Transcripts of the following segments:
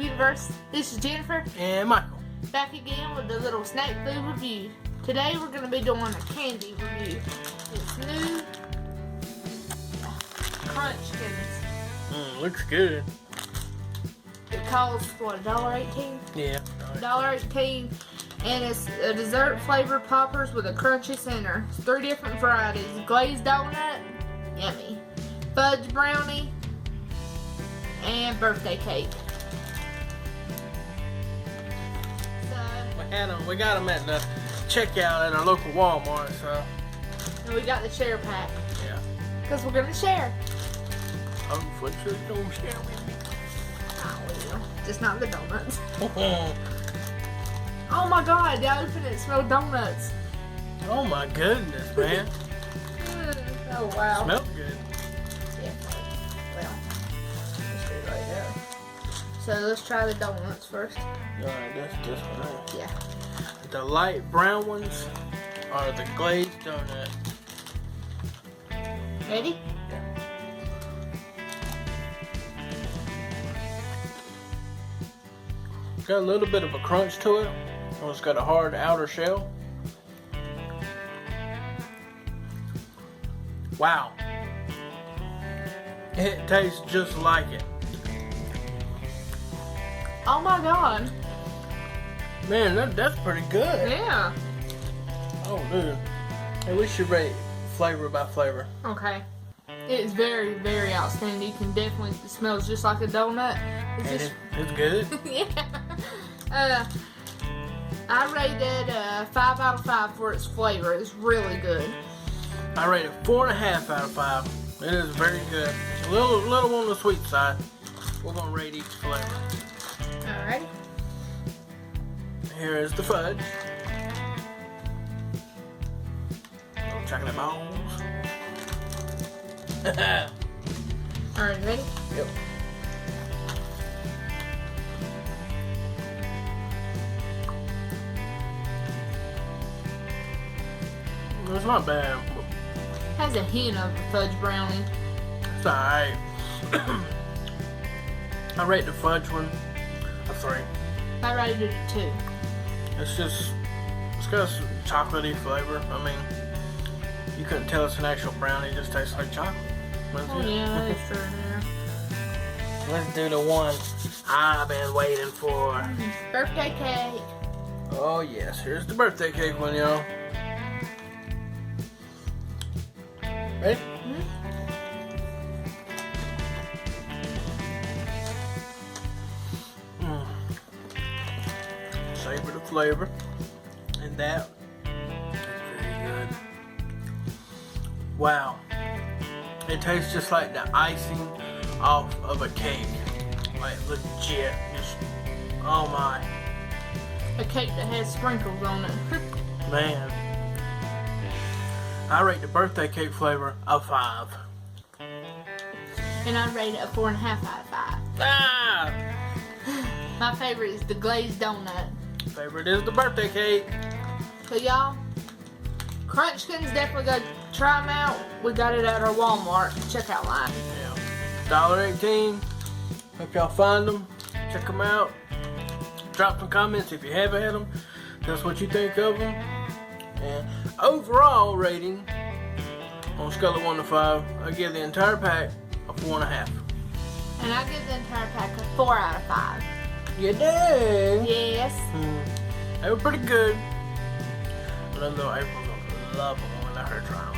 Universe. This is Jennifer. And Michael. Back again with the little snack food review. Today we're going to be doing a candy review. It's new Crunchkins. Looks good. It costs, what, $1.18? Yeah. $1.18. And it's a dessert flavored poppers with a crunchy center. It's 3 different varieties. Glazed donut, yummy. Fudge brownie, and birthday cake. We got them at the checkout at our local Walmart, so. And we got the share pack. Yeah. Because we're going to share. Oh, for sure, don't share with me. Oh, well. Just not the donuts. Oh my god, I opened it, it smelled donuts. Oh my goodness, man. Oh wow. Smells good. Yeah. Well, let's do it right there. So let's try the donuts first. Alright, that's this one. Right? Yeah. The light brown ones are the glazed donut. Ready? Got a little bit of a crunch to it. It's got a hard outer shell. Wow. It tastes just like it. Oh my god. Man, that's pretty good. Yeah. Oh, dude. Hey, we should rate flavor by flavor. Okay. It is very, very outstanding. You can definitely, it smells just like a donut. It's good. Yeah. I rated 5 out of 5 for its flavor. It's really good. I rate it 4.5 out of 5. It is very good. A little on the sweet side. We're gonna rate each flavor. Alright. Here is the fudge. Little chocolate balls. Alright, ready? Yep. It's not bad. Has a hint of a fudge brownie. It's alright. I rate the fudge one a 3. I rated it a 2. It's got some chocolatey flavor. I mean, you couldn't tell it's an actual brownie. It just tastes like chocolate. That's Oh it. yeah, that is true. Yeah. Let's do the one I've been waiting for. Birthday cake. Oh yes, here's the birthday cake one, y'all. Ready? Savor the flavor. And that is very good. Wow. It tastes just like the icing off of a cake. Like legit. Just, oh my. A cake that has sprinkles on it. Man. I rate the birthday cake flavor a 5. And I rate it a 4.5 out of 5. Ah! My favorite is the glazed donut. Favorite is the birthday cake. So y'all, Crunchkins, definitely go try them out. We got it at our Walmart checkout line. Yeah. $1.18. Hope y'all find them. Check them out. Drop some comments if you haven't had them. Tell us what you think of them. And overall rating on a scale of 1 to 5, I give the entire pack a 4.5. And I give the entire pack a 4 out of 5. You do? Yes. They were pretty good. But I know April's gonna love them when I let her try them.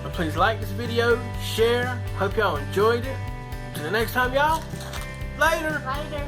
But please like this video, share. Hope y'all enjoyed it. Until the next time, y'all. Later. Later.